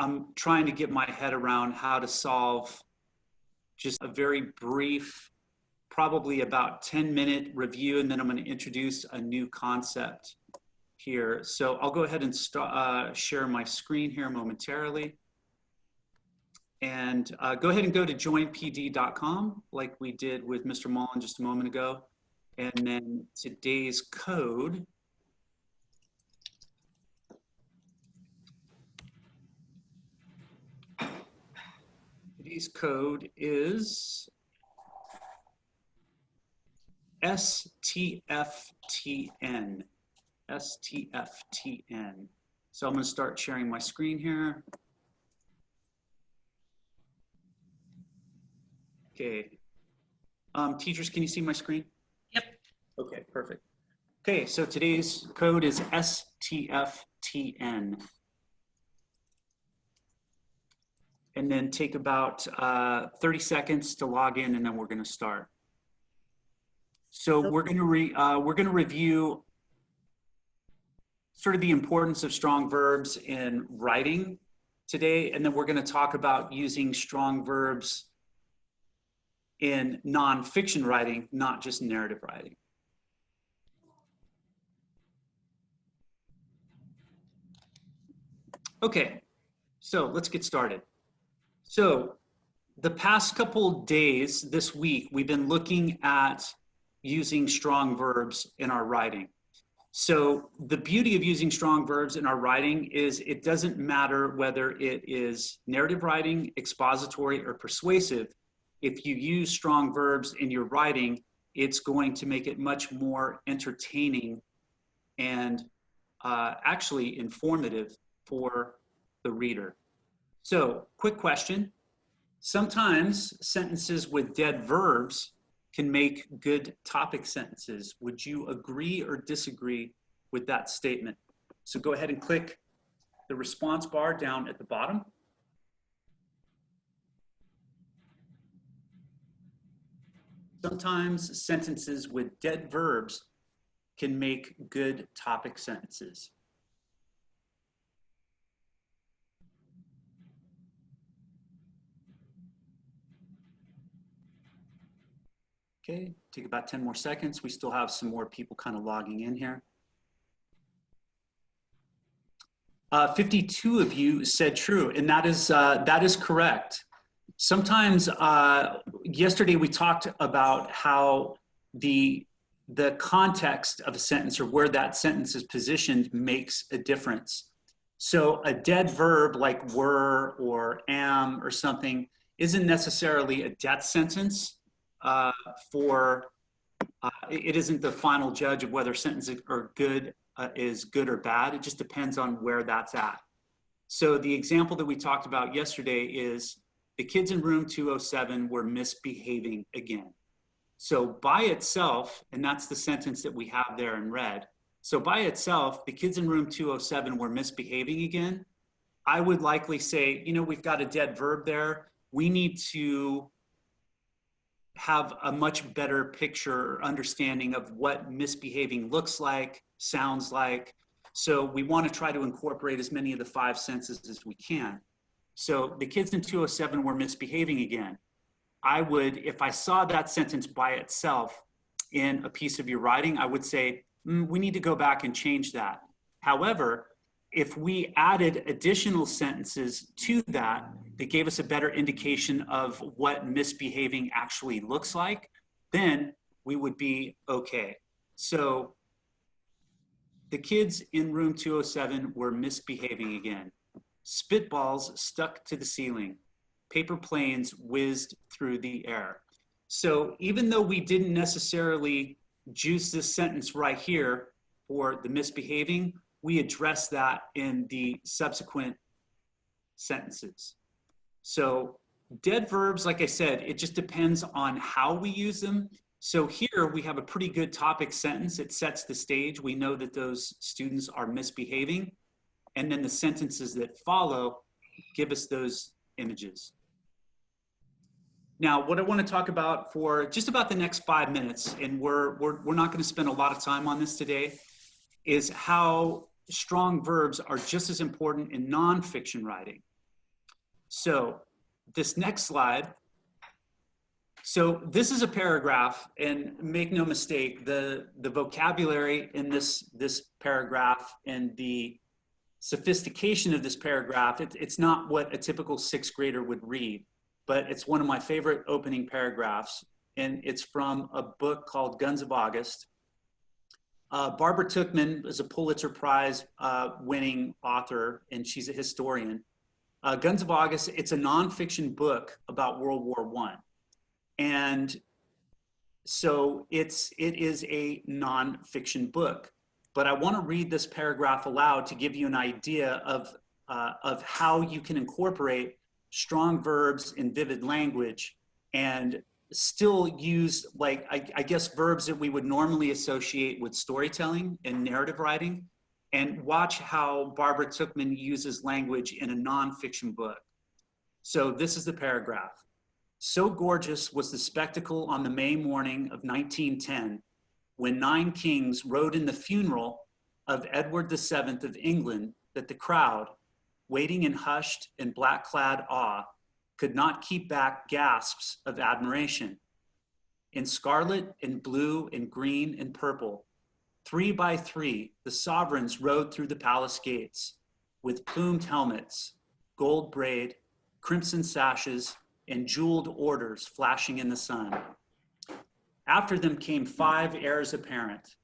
I'm trying to get my head around how to solve just a very brief, probably about 10-minute review, and then I'm going to introduce a new concept here. So I'll go ahead and share my screen here momentarily. And go ahead and go to joinpd.com like we did with Mr. Mullen just a moment ago. And then today's code is STFTN. STFTN. So I'm going to start sharing my screen here. Okay. Teachers, can you see my screen? Yep. Okay, perfect. Okay, so today's code is STFTN. And then take about 30 seconds to log in, and then we're going to start. So we're going to review sort of the importance of strong verbs in writing today, and then we're going to talk about using strong verbs in nonfiction writing, not just narrative writing. Okay, so let's get started. So the past couple days, this week, we've been looking at using strong verbs in our writing. So the beauty of using strong verbs in our writing is it doesn't matter whether it is narrative writing, expository, or persuasive. If you use strong verbs in your writing, it's going to make it much more entertaining and actually informative for the reader. So, quick question. Sometimes sentences with dead verbs can make good topic sentences. Would you agree or disagree with that statement? So go ahead and click the response bar down at the bottom. Sometimes sentences with dead verbs can make good topic sentences. Okay, take about 10 more seconds. We still have some more people kind of logging in here. 52 of you said true, and that is correct. Sometimes, yesterday we talked about how the context of a sentence or where that sentence is positioned makes a difference. So a dead verb like were or am or something isn't necessarily a death sentence. It isn't the final judge of whether sentences are good is good or bad. It just depends on where that's at. So the example that we talked about yesterday is the kids in room 207 were misbehaving again. So by itself, and that's the sentence that we have there in red. So by itself, the kids in room 207 were misbehaving again. I would likely say, you know, we've got a dead verb there. We need to have a much better picture or understanding of what misbehaving looks like, sounds like. So we want to try to incorporate as many of the 5 senses as we can. So the kids in 207 were misbehaving again. I would, if I saw that sentence by itself in a piece of your writing, I would say, we need to go back and change that. However, if we added additional sentences to that gave us a better indication of what misbehaving actually looks like, then we would be okay. So the kids in room 207 were misbehaving again. Spitballs stuck to the ceiling. Paper planes whizzed through the air. So even though we didn't necessarily juice this sentence right here for the misbehaving, we address that in the subsequent sentences. So dead verbs, like I said, it just depends on how we use them. So here we have a pretty good topic sentence. It sets the stage. We know that those students are misbehaving. And then the sentences that follow give us those images. Now, what I want to talk about for just about the next 5 minutes, and we're not going to spend a lot of time on this today, is how strong verbs are just as important in nonfiction writing. So this next slide. So this is a paragraph, and make no mistake, the vocabulary in this paragraph and the sophistication of this paragraph, it's not what a typical sixth grader would read, but it's one of my favorite opening paragraphs, and it's from a book called Guns of August. Barbara Tuchman is a Pulitzer Prize winning author, and she's a historian. Guns of August, it's a nonfiction book about World War I. And so it is a nonfiction book. But I want to read this paragraph aloud to give you an idea of how you can incorporate strong verbs in vivid language and still use, like, I guess, verbs that we would normally associate with storytelling and narrative writing, and watch how Barbara Tuchman uses language in a nonfiction book. So this is the paragraph. So gorgeous was the spectacle on the May morning of 1910, when 9 kings rode in the funeral of Edward VII of England, that the crowd, waiting in hushed and black-clad awe, could not keep back gasps of admiration. In scarlet and blue and green and purple, 3 by 3, the sovereigns rode through the palace gates, with plumed helmets, gold braid, crimson sashes, and jeweled orders flashing in the sun. After them came 5 heirs apparent,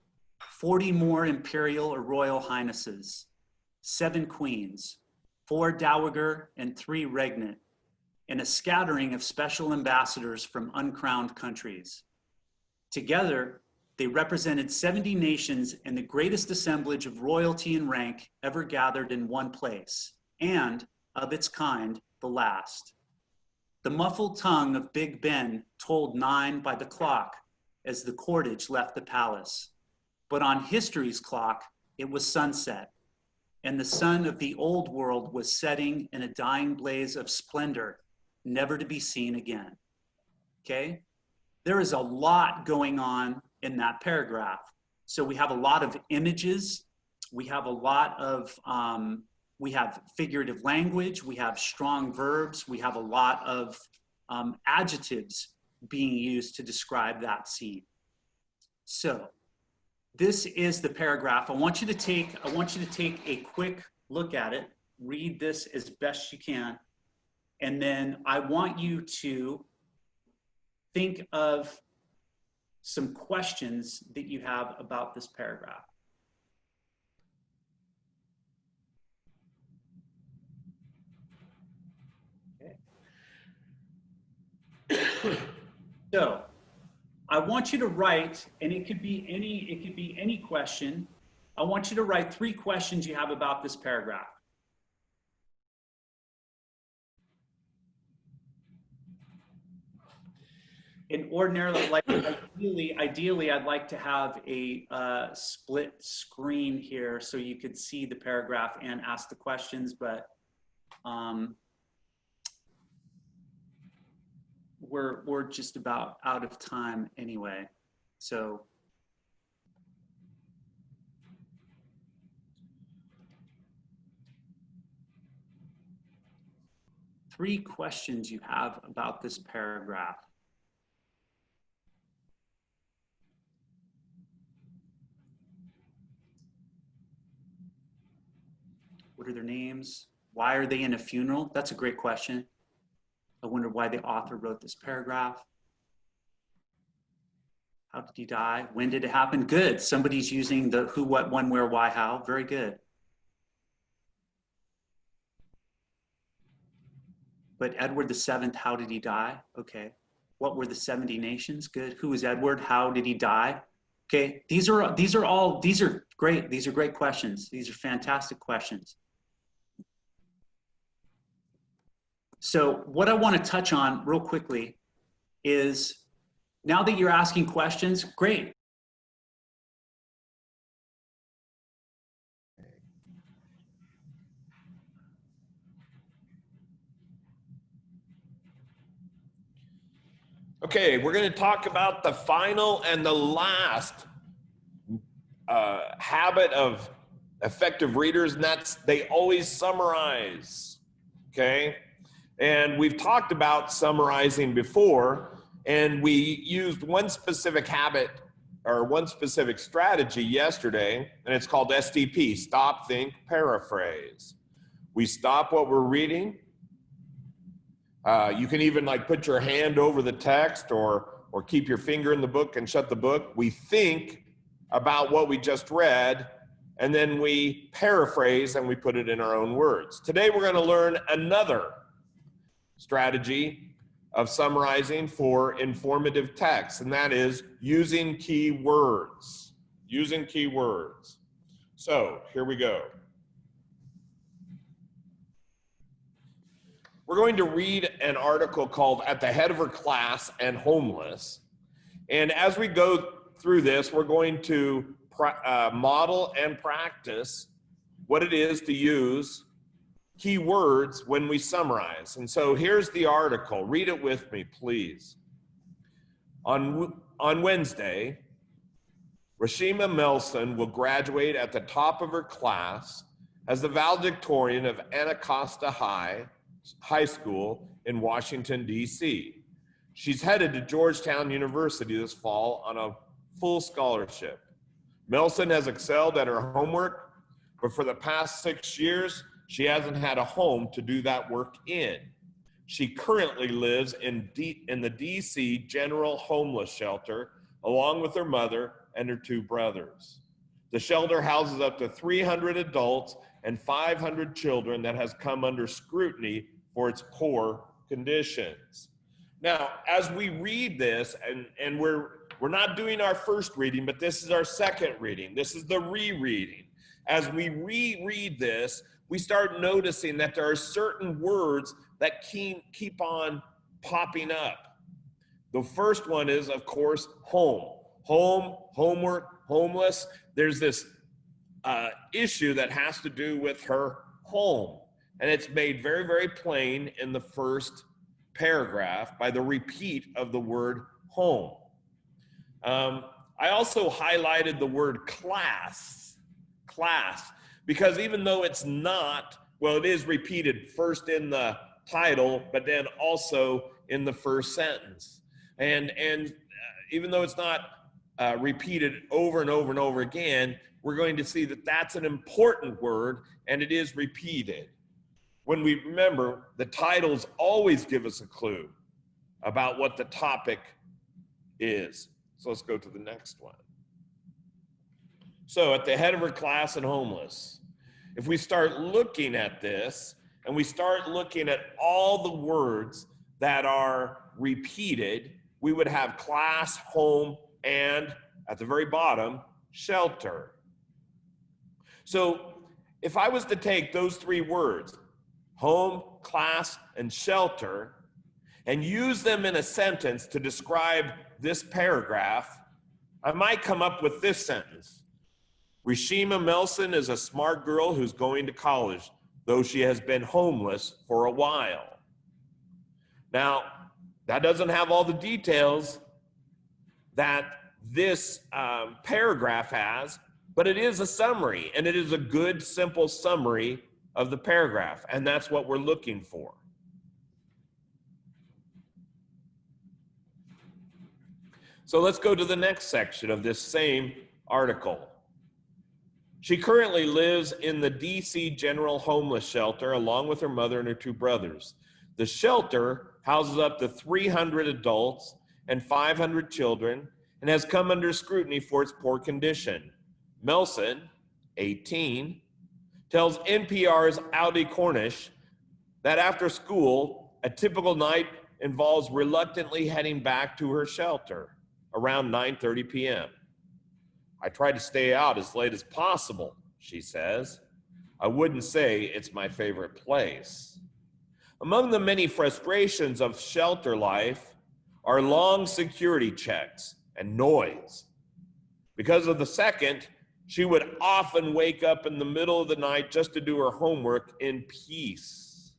40 more imperial or royal highnesses, 7 queens, 4 dowager and 3 regnant, and a scattering of special ambassadors from uncrowned countries. Together, they represented 70 nations and the greatest assemblage of royalty and rank ever gathered in one place, and, of its kind, the last. The muffled tongue of Big Ben told 9 by the clock as the cortege left the palace. But on history's clock, it was sunset, and the sun of the old world was setting in a dying blaze of splendor, never to be seen again. Okay? There is a lot going on in that paragraph. So we have a lot of images, we have a lot of, we have figurative language, we have strong verbs, we have a lot of adjectives being used to describe that scene. So this is the paragraph. I want you to take a quick look at it, read this as best you can, and then I want you to think of some questions that you have about this paragraph. Okay. So I want you to write, and it could be any question. I want you to write 3 questions you have about this paragraph. And ordinarily, like ideally, I'd like to have a split screen here so you could see the paragraph and ask the questions, but we're just about out of time anyway. So three questions you have about this paragraph. What are their names? Why are they in a funeral? That's a great question. I wonder why the author wrote this paragraph. How did he die? When did it happen? Good. Somebody's using the who, what, when, where, why, how. Very good. But Edward VII, how did he die? Okay. What were the 70 nations? Good. Who was Edward? How did he die? Okay. These are great. These are great questions. These are fantastic questions. So what I want to touch on real quickly is, now that you're asking questions, great. Okay, we're going to talk about the final and the last habit of effective readers, and that's they always summarize. Okay, And we've talked about summarizing before, and we used one specific habit or one specific strategy yesterday, and it's called STP, stop, think, paraphrase. We stop what we're reading. You can even like put your hand over the text or keep your finger in the book and shut the book. We think about what we just read, and then we paraphrase and we put it in our own words. Today we're going to learn another strategy of summarizing for informative text, and that is using key words. Using key words. So here we go. We're going to read an article called At the Head of Her Class and Homeless. And as we go through this, we're going to model and practice what it is to use key words when we summarize. And so here's the article. Read it with me, please. On Wednesday, Rashima Melson will graduate at the top of her class as the valedictorian of Anacostia High School in Washington, D.C. She's headed to Georgetown University this fall on a full scholarship. Melson has excelled at her homework, but for the past 6 years, she hasn't had a home to do that work in. She currently lives in the D.C. General Homeless Shelter, along with her mother and her 2 brothers. The shelter houses up to 300 adults and 500 children that has come under scrutiny for its poor conditions. Now, as we read this, and we're not doing our first reading, but this is our second reading. This is the rereading. As we reread this, we start noticing that there are certain words that keep on popping up. The first one is, of course, home. Home, homework, homeless. There's this issue that has to do with her home. And it's made very, very plain in the first paragraph by the repeat of the word home. I also highlighted the word class, because even though it's not, well, it is repeated first in the title, but then also in the first sentence. And even though it's not repeated over and over and over again, we're going to see that that's an important word, and it is repeated. When we remember, the titles always give us a clue about what the topic is. So let's go to the next one. So at the head of her class and homeless, if we start looking at this and we start looking at all the words that are repeated, we would have class, home, and at the very bottom, shelter. So if I was to take those 3 words, home, class, and shelter, and use them in a sentence to describe this paragraph, I might come up with this sentence. Rashima Melson is a smart girl who's going to college, though she has been homeless for a while. Now, that doesn't have all the details that this paragraph has, but it is a summary, and it is a good, simple summary of the paragraph, and that's what we're looking for. So let's go to the next section of this same article. She currently lives in the D.C. General Homeless Shelter along with her mother and her 2 brothers. The shelter houses up to 300 adults and 500 children and has come under scrutiny for its poor condition. Melson, 18, tells NPR's Audi Cornish that after school, a typical night involves reluctantly heading back to her shelter around 9:30 p.m. I try to stay out as late as possible, she says. I wouldn't say it's my favorite place. Among the many frustrations of shelter life are long security checks and noise. Because of the second, she would often wake up in the middle of the night just to do her homework in peace.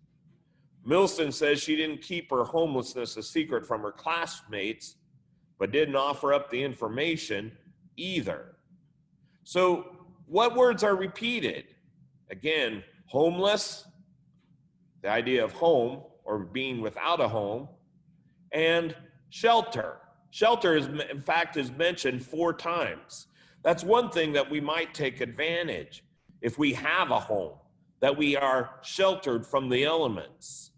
Milson says she didn't keep her homelessness a secret from her classmates, but didn't offer up the information either. So what words are repeated? Again, homeless, the idea of home or being without a home, and shelter. Shelter is, in fact, is mentioned 4 times. That's one thing that we might take advantage if we have a home, that we are sheltered from the elements.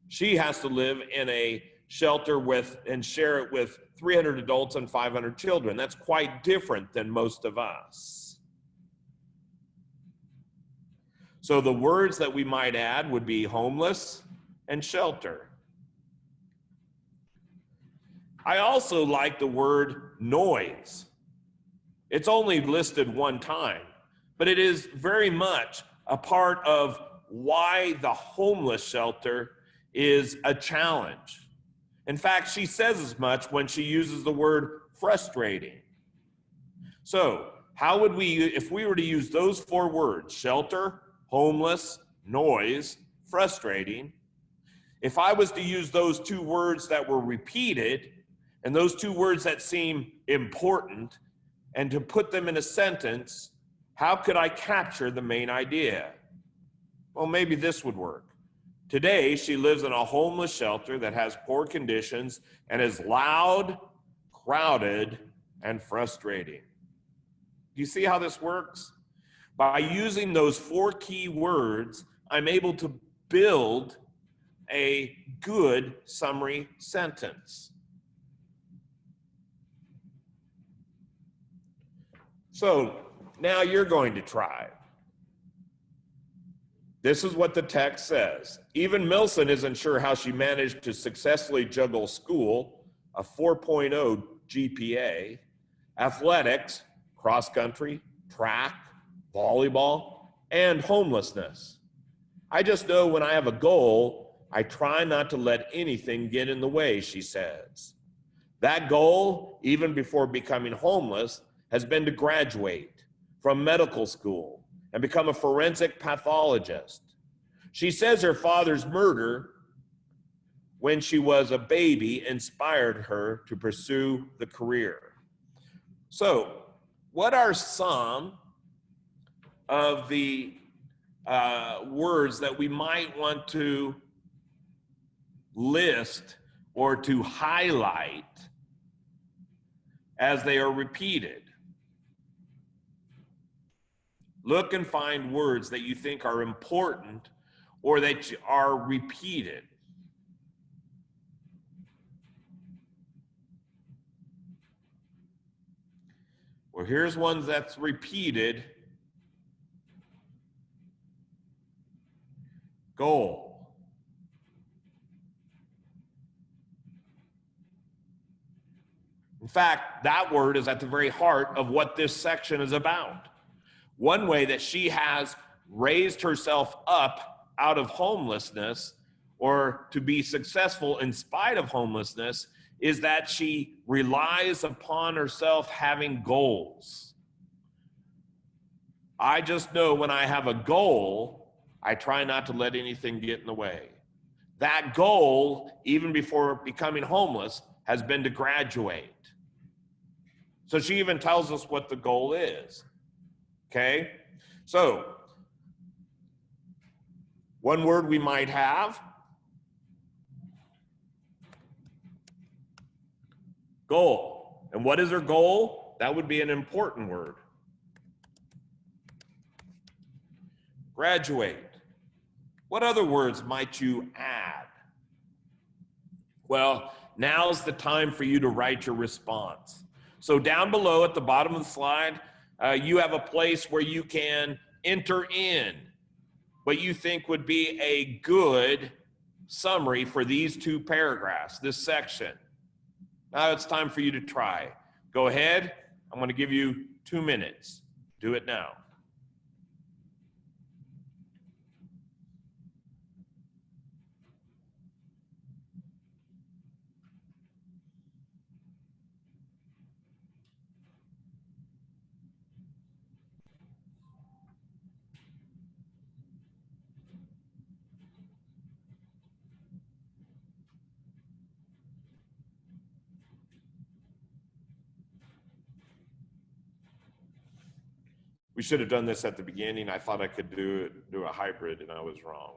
She has to live in a shelter with and share it with 300 adults and 500 children. That's quite different than most of us. So the words that we might add would be homeless and shelter. I also like the word noise. It's only listed 1 time, but it is very much a part of why the homeless shelter is a challenge. In fact, she says as much when she uses the word frustrating. So, how would we, if we were to use those 4 words, shelter, homeless, noise, frustrating, if I was to use those 2 words that were repeated, and those 2 words that seem important, and to put them in a sentence, how could I capture the main idea? Well, maybe this would work. Today, she lives in a homeless shelter that has poor conditions and is loud, crowded, and frustrating. Do you see how this works? By using those 4 key words, I'm able to build a good summary sentence. So now you're going to try. This is what the text says. Even Milson isn't sure how she managed to successfully juggle school, a 4.0 GPA, athletics, cross country, track, volleyball, and homelessness. I just know when I have a goal, I try not to let anything get in the way, she says. That goal, even before becoming homeless, has been to graduate from medical school and become a forensic pathologist. She says her father's murder when she was a baby inspired her to pursue the career. So, what are some of the words that we might want to list or to highlight as they are repeated? Look and find words that you think are important or that are repeated. Well, here's one that's repeated. Goal. In fact, that word is at the very heart of what this section is about. One way that she has raised herself up out of homelessness, or to be successful in spite of homelessness, is that she relies upon herself having goals. I just know when I have a goal, I try not to let anything get in the way. That goal, even before becoming homeless, has been to graduate. So she even tells us what the goal is. Okay? So, one word we might have, goal. And what is her goal? That would be an important word. Graduate. What other words might you add? Well, now's the time for you to write your response. So down below at the bottom of the slide, you have a place where you can enter in what you think would be a good summary for these 2 paragraphs, this section. Now it's time for you to try. Go ahead. I'm going to give you 2 minutes. Do it now. We should have done this at the beginning. I thought I could do a hybrid, and I was wrong.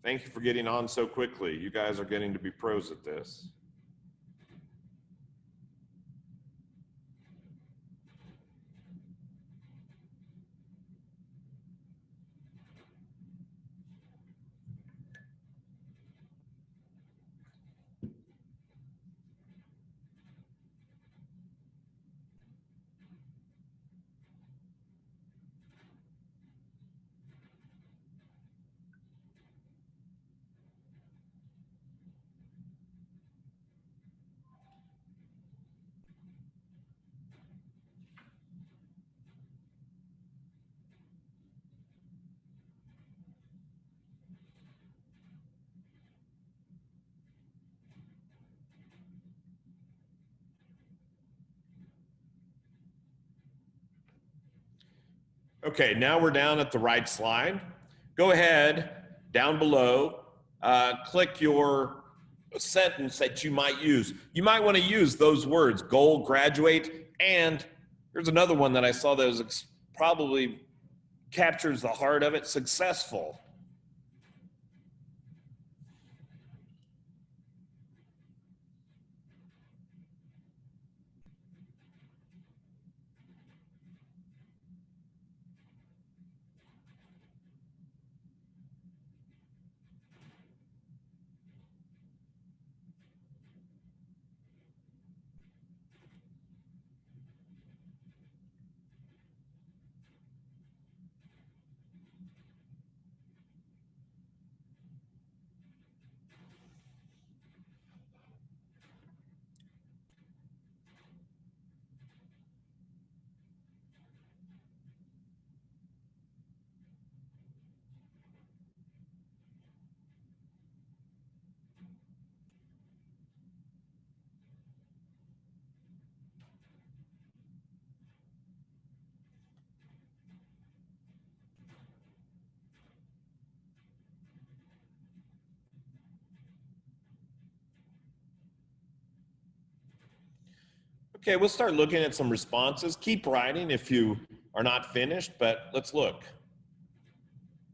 Thank you for getting on so quickly. You guys are getting to be pros at this. Okay, now we're down at the right slide. Go ahead, down below, click your sentence that you might use. You might want to use those words, goal, graduate, and there's another one that I saw that was probably captures the heart of it, successful. Okay, we'll start looking at some responses. Keep writing if you are not finished, but let's look.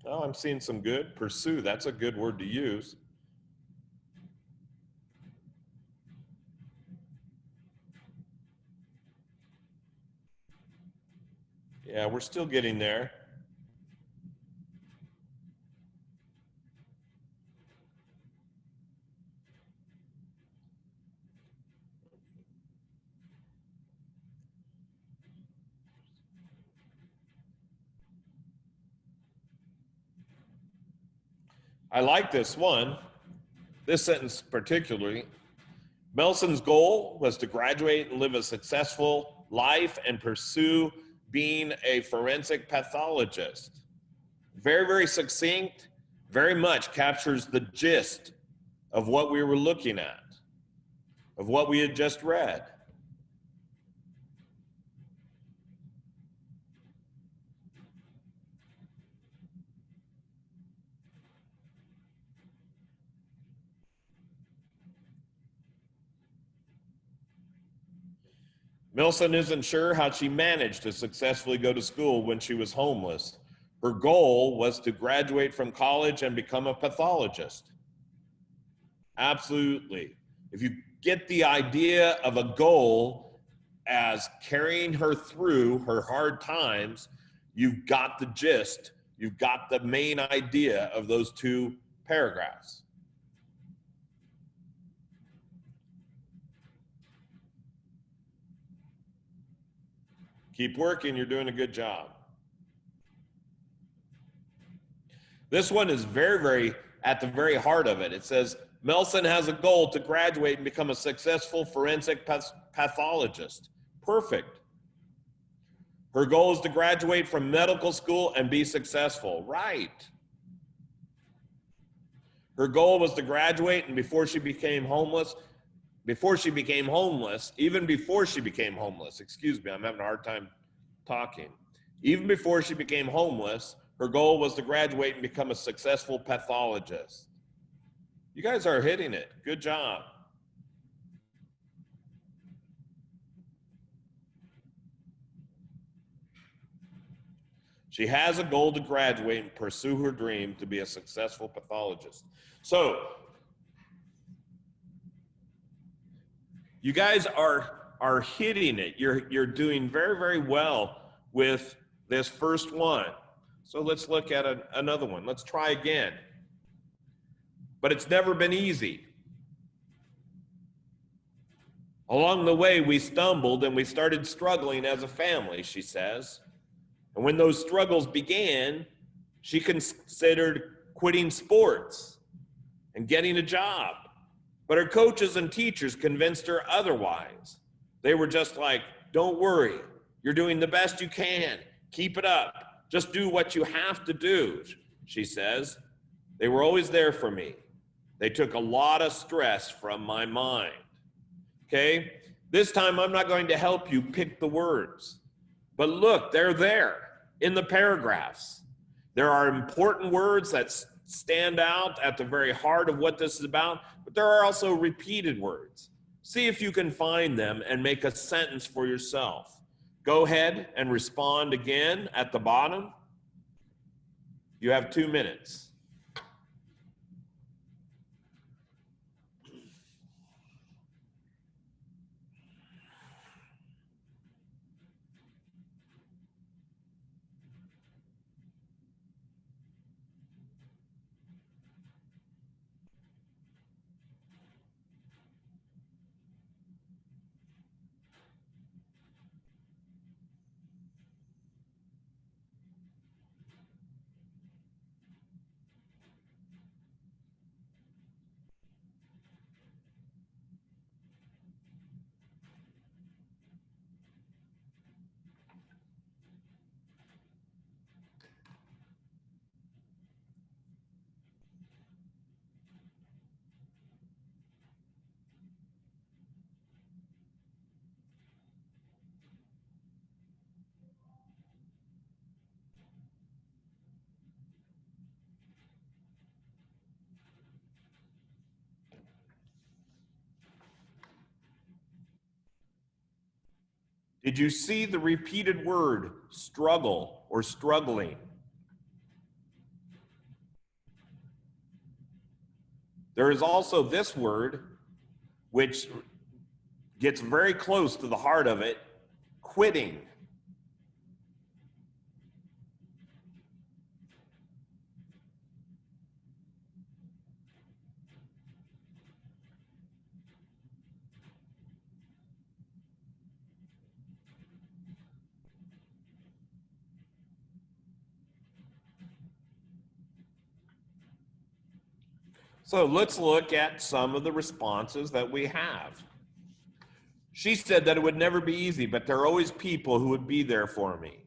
Oh, I'm seeing some good. Pursue, that's a good word to use. Yeah, we're still getting there. I like this one, this sentence particularly. Melson's goal was to graduate and live a successful life and pursue being a forensic pathologist. Very, very succinct, very much captures the gist of what we were looking at, of what we had just read. Milson isn't sure how she managed to successfully go to school when she was homeless. Her goal was to graduate from college and become a pathologist. Absolutely. If you get the idea of a goal as carrying her through her hard times, you've got the gist, you've got the main idea of those two paragraphs. Keep working, you're doing a good job. This one is very, very at the very heart of it. It says, Melson has a goal to graduate and become a successful forensic pathologist. Perfect. Her goal is to graduate from medical school and be successful. Right. Her goal was to graduate, and before she became homeless, even before she became homeless, excuse me, I'm having a hard time talking. Even before she became homeless, her goal was to graduate and become a successful pathologist. You guys are hitting it. Good job. She has a goal to graduate and pursue her dream to be a successful pathologist. So, you guys are hitting it. You're doing very, very well with this first one. So let's look at another one. Let's try again. But it's never been easy. Along the way, we stumbled and we started struggling as a family, she says. And when those struggles began, she considered quitting sports and getting a job. But her coaches and teachers convinced her otherwise. They were just like, don't worry, you're doing the best you can. Keep it up. Just do what you have to do, she says. They were always there for me. They took a lot of stress from my mind. Okay? This time I'm not going to help you pick the words. But look, they're there in the paragraphs. There are important words that stand out at the very heart of what this is about, but there are also repeated words. See if you can find them and make a sentence for yourself. Go ahead and respond again at the bottom. You have 2 minutes. Did you see the repeated word struggle or struggling? There is also this word, which gets very close to the heart of it, quitting. So let's look at some of the responses that we have. She said that it would never be easy, but there are always people who would be there for me.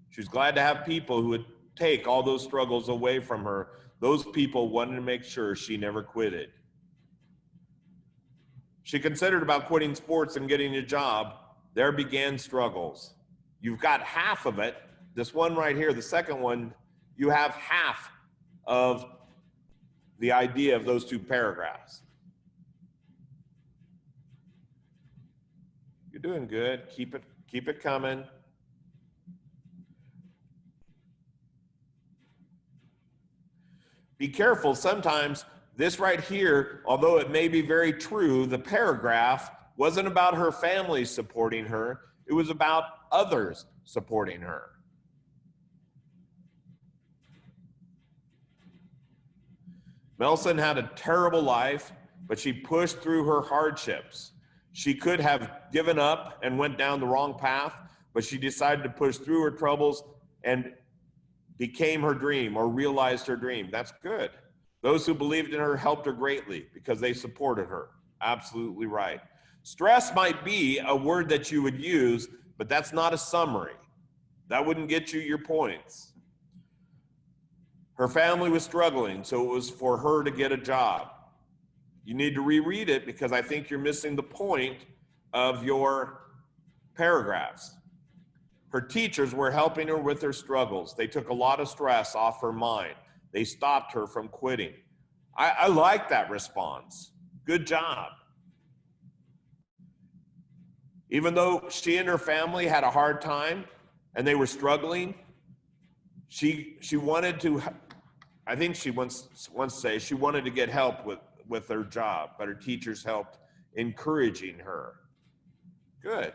She's glad to have people who would take all those struggles away from her. Those people wanted to make sure she never quitted. She considered about quitting sports and getting a job. There began struggles. You've got half of it. This one right here, the second one, you have half of the idea of those two paragraphs. You're doing good. Keep it coming. Be careful. Sometimes this right here, although it may be very true, the paragraph wasn't about her family supporting her. It was about others supporting her. Melson had a terrible life, but she pushed through her hardships. She could have given up and went down the wrong path, but she decided to push through her troubles and became her dream or realized her dream. That's good. Those who believed in her helped her greatly because they supported her. Absolutely right. Stress might be a word that you would use, but that's not a summary. That wouldn't get you your points. Her family was struggling, so it was for her to get a job. You need to reread it because I think you're missing the point of your paragraphs. Her teachers were helping her with her struggles. They took a lot of stress off her mind. They stopped her from quitting. I like that response. Good job. Even though she and her family had a hard time and they were struggling, She wanted to, I think she once say she wanted to get help with her job, but her teachers helped encouraging her. Good.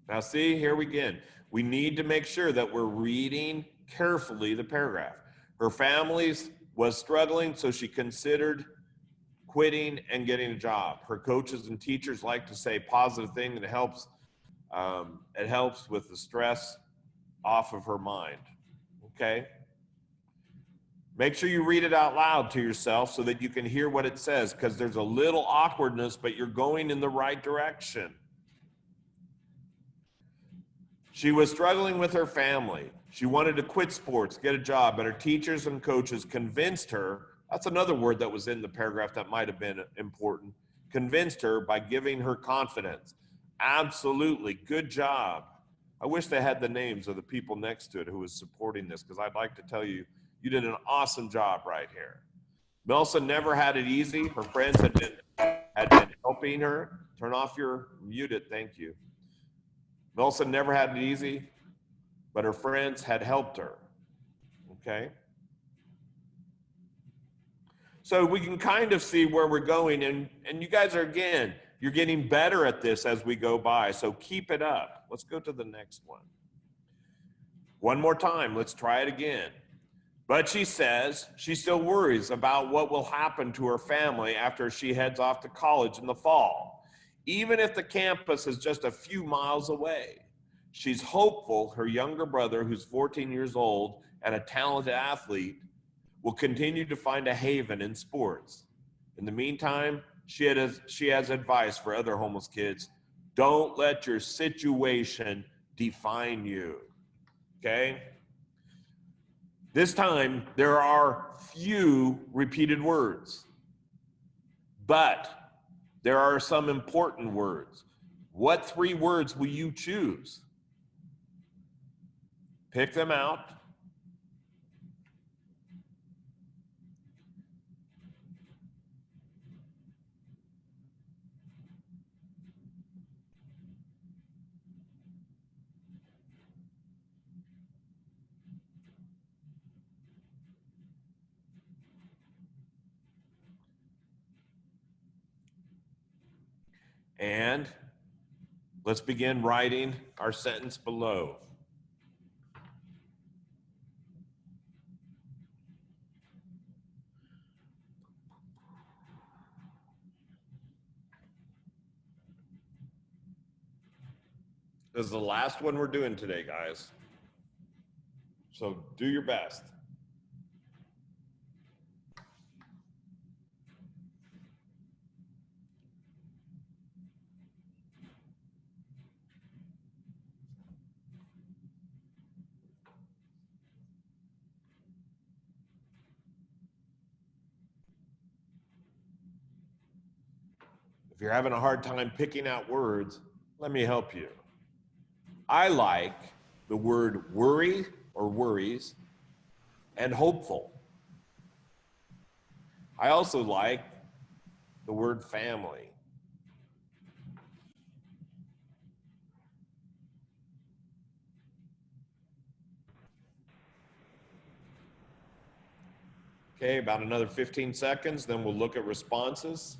Now see, here we begin. We need to make sure that we're reading carefully the paragraph. Her family was struggling, so she considered quitting and getting a job. Her coaches and teachers like to say positive things, and it helps with the stress off of her mind. Okay? Make sure you read it out loud to yourself so that you can hear what it says, because there's a little awkwardness, but you're going in the right direction. She was struggling with her family. She wanted to quit sports, get a job, but her teachers and coaches convinced her. That's another word that was in the paragraph that might have been important. Convinced her by giving her confidence. Absolutely, good job. I wish they had the names of the people next to it who was supporting this, because I'd like to tell you, you did an awesome job right here. Melissa never had it easy. Her friends had been helping her. Turn off your muted, thank you. Melissa never had it easy, but her friends had helped her, okay? So we can kind of see where we're going, and you guys are, again, you're getting better at this as we go by, so keep it up. Let's go to the next one. One more time, let's try it again. But she says she still worries about what will happen to her family after she heads off to college in the fall. Even if the campus is just a few miles away, she's hopeful her younger brother, who's 14 years old and a talented athlete, will continue to find a haven in sports. In the meantime, she has advice for other homeless kids. Don't let your situation define you, okay? This time, there are few repeated words, but there are some important words. What 3 words will you choose? Pick them out. And let's begin writing our sentence below. This is the last one we're doing today, guys. So do your best. If you're having a hard time picking out words, let me help you. I like the word worry or worries and hopeful. I also like the word family. Okay, about another 15 seconds, then we'll look at responses.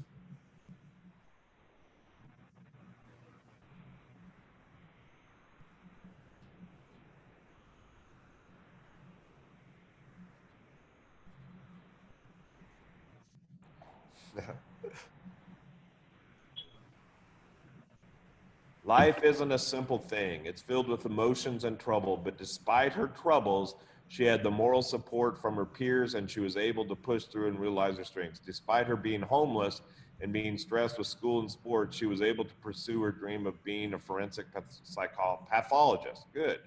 Life isn't a simple thing. It's filled with emotions and trouble, but despite her troubles, she had the moral support from her peers, and she was able to push through and realize her strengths. Despite her being homeless and being stressed with school and sports, she was able to pursue her dream of being a forensic pathologist. Good.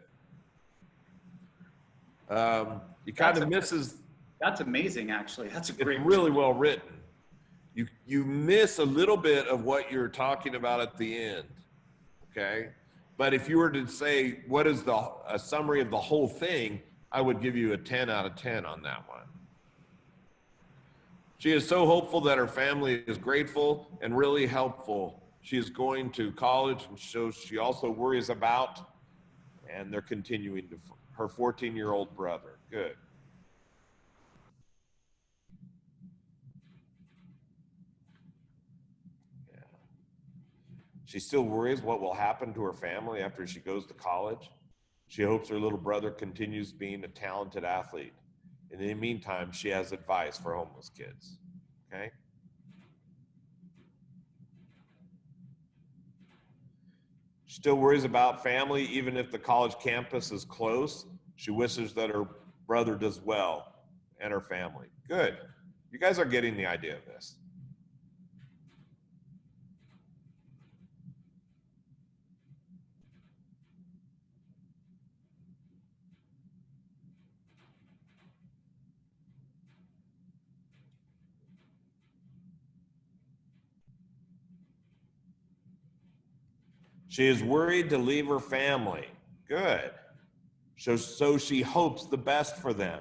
You kind of misses. That's amazing, actually. That's a great. It's really well written. You miss a little bit of what you're talking about at the end. Okay, but if you were to say what is a summary of the whole thing, I would give you a 10 out of 10 on that one. She is so hopeful that her family is grateful and really helpful. She is going to college, and so she also worries about And they're continuing to, her 14-year-old brother. Good. Yeah. She still worries what will happen to her family after she goes to college. She hopes her little brother continues being a talented athlete. In the meantime, she has advice for homeless kids. Okay? She still worries about family, even if the college campus is close. She wishes that her brother does well and her family. Good. You guys are getting the idea of this. She is worried to leave her family. Good. So she hopes the best for them.